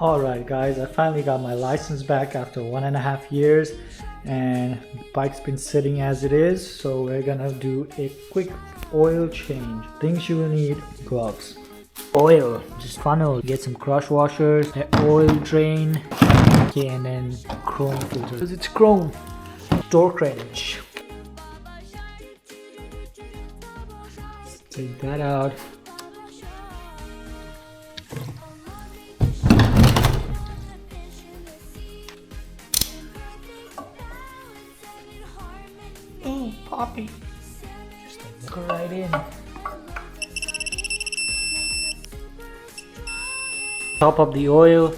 Alright guys, I finally got my license back after 1.5 years and the bike's been sitting as it is, so we're gonna do a quick oil change. Things you will need: gloves, oil, just funnel, get some crush washers, an oil drain, okay, and then chrome filter because it's chrome, torque wrench. Take that out. Oh, Poppy. Just look her right in. Top up the oil.